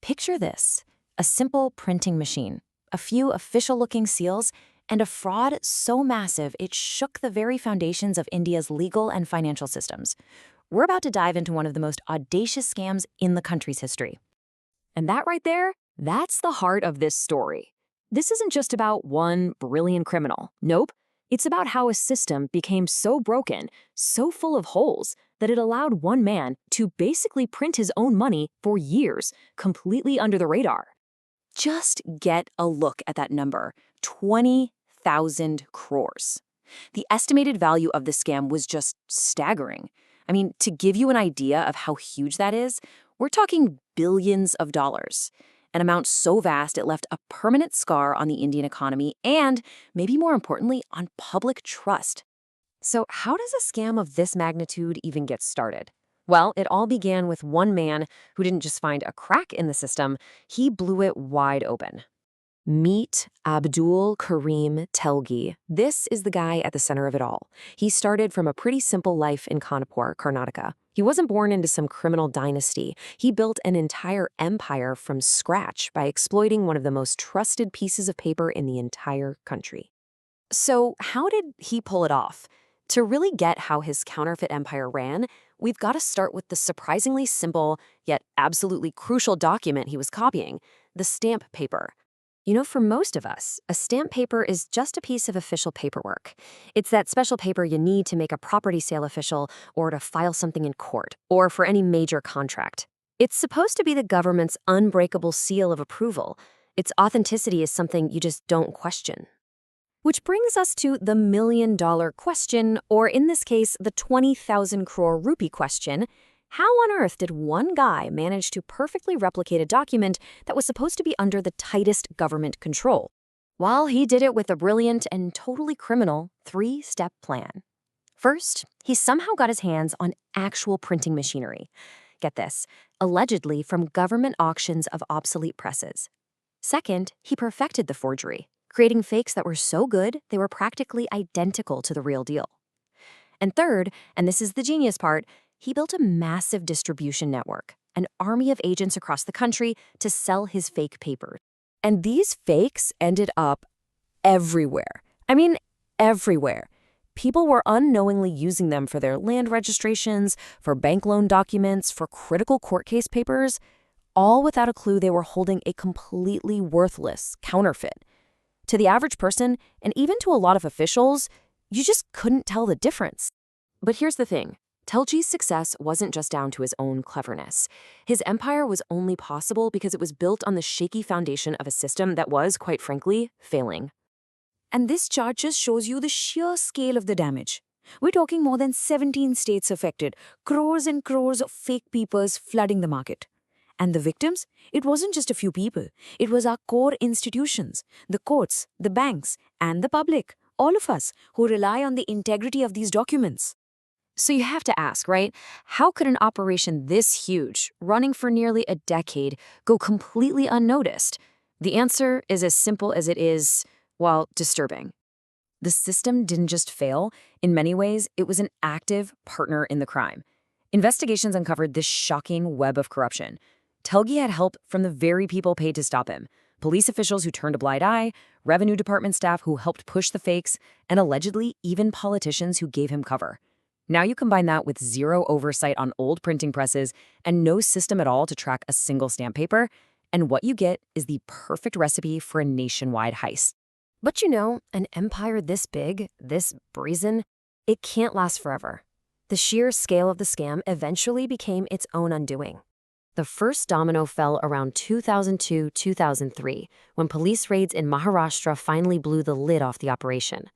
Picture this: a simple printing machine, a few official-looking seals, and a fraud so massive it shook the very foundations of India's legal and financial systems. We're about to dive into one of the most audacious scams in the country's history. And that right there, that's the heart of this story. This isn't just about one brilliant criminal. Nope. It's about how a system became so broken, so full of holes, that it allowed one man to basically print his own money for years, completely under the radar. Just get a look at that number: 20,000 crores. The estimated value of the scam was just staggering. I mean, to give you an idea of how huge that is, we're talking billions of dollars. An amount so vast it left a permanent scar on the Indian economy and, maybe more importantly, on public trust. So how does a scam of this magnitude even get started? Well, it all began with one man who didn't just find a crack in the system, he blew it wide open. Meet Abdul Karim Telgi. This is the guy at the center of it all. He started from a pretty simple life in Kanpur, Karnataka. He wasn't born into some criminal dynasty. He built an entire empire from scratch by exploiting one of the most trusted pieces of paper in the entire country. So how did he pull it off? To really get how his counterfeit empire ran, we've got to start with the surprisingly simple, yet absolutely crucial document he was copying: the stamp paper. You know, for most of us, a stamp paper is just a piece of official paperwork. It's that special paper you need to make a property sale official, or to file something in court, or for any major contract. It's supposed to be the government's unbreakable seal of approval. Its authenticity is something you just don't question. Which brings us to the million-dollar question, or in this case, the 20,000 crore rupee question. How on earth did one guy manage to perfectly replicate a document that was supposed to be under the tightest government control? Well, he did it with a brilliant and totally criminal 3-step plan. First, he somehow got his hands on actual printing machinery. Get this, allegedly from government auctions of obsolete presses. Second, he perfected the forgery, creating fakes that were so good they were practically identical to the real deal. And third, and this is the genius part, he built a massive distribution network, an army of agents across the country to sell his fake papers. And these fakes ended up everywhere. I mean, everywhere. People were unknowingly using them for their land registrations, for bank loan documents, for critical court case papers, all without a clue they were holding a completely worthless counterfeit. To the average person, and even to a lot of officials, you just couldn't tell the difference. But here's the thing. Telgi's success wasn't just down to his own cleverness. His empire was only possible because it was built on the shaky foundation of a system that was, quite frankly, failing. And this chart just shows you the sheer scale of the damage. We're talking more than 17 states affected, crores and crores of fake papers flooding the market. And the victims? It wasn't just a few people. It was our core institutions, the courts, the banks, and the public, all of us who rely on the integrity of these documents. So you have to ask, right? How could an operation this huge, running for nearly a decade, go completely unnoticed? The answer is as simple as it is, well, disturbing. The system didn't just fail. In many ways, it was an active partner in the crime. Investigations uncovered this shocking web of corruption. Telgi had help from the very people paid to stop him: police officials who turned a blind eye, revenue department staff who helped push the fakes, and allegedly even politicians who gave him cover. Now you combine that with zero oversight on old printing presses and no system at all to track a single stamp paper, and what you get is the perfect recipe for a nationwide heist. But you know, an empire this big, this brazen, it can't last forever. The sheer scale of the scam eventually became its own undoing. The first domino fell around 2002-2003, when police raids in Maharashtra finally blew the lid off the operation.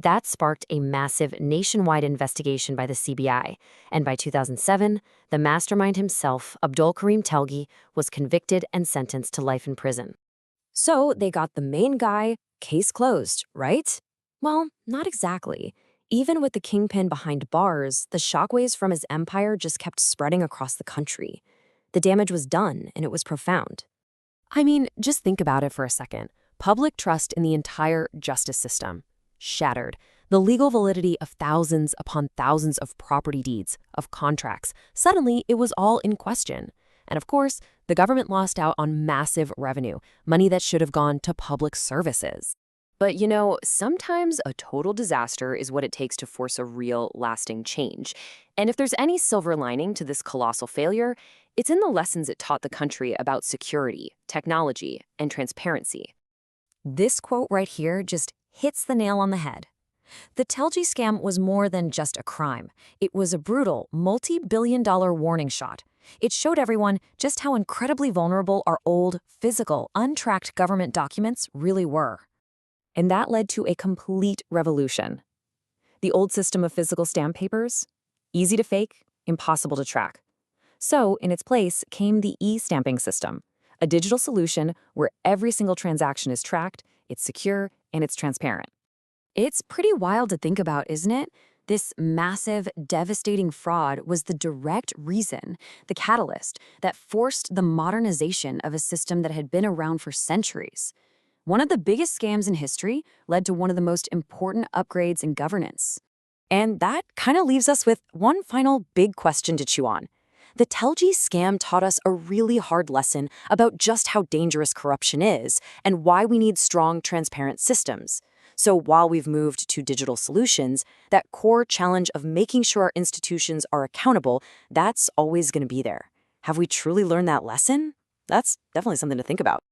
That sparked a massive nationwide investigation by the CBI, and by 2007, the mastermind himself, Abdul Karim Telgi, was convicted and sentenced to life in prison. So they got the main guy, case closed, right? Well, not exactly. Even with the kingpin behind bars, the shockwaves from his empire just kept spreading across the country. The damage was done, and it was profound. I mean, just think about it for a second. Public trust in the entire justice system shattered. The legal validity of thousands upon thousands of property deeds, of contracts, suddenly it was all in question. And of course, the government lost out on massive revenue, money that should have gone to public services. But sometimes a total disaster is what it takes to force a real, lasting change. And if there's any silver lining to this colossal failure, it's in the lessons it taught the country about security, technology, and transparency. This quote right here just hits the nail on the head. The Telgi scam was more than just a crime. It was a brutal, multi-billion-dollar warning shot. It showed everyone just how incredibly vulnerable our old, physical, untracked government documents really were. And that led to a complete revolution. The old system of physical stamp papers, easy to fake, impossible to track. So, in its place came the e-stamping system, a digital solution where every single transaction is tracked, it's secure, and it's transparent. It's pretty wild to think about, isn't it? This massive, devastating fraud was the direct reason, the catalyst, that forced the modernization of a system that had been around for centuries. One of the biggest scams in history led to one of the most important upgrades in governance. And that kind of leaves us with one final big question to chew on. The Telgi scam taught us a really hard lesson about just how dangerous corruption is and why we need strong, transparent systems. So while we've moved to digital solutions, that core challenge of making sure our institutions are accountable, that's always going to be there. Have we truly learned that lesson? That's definitely something to think about.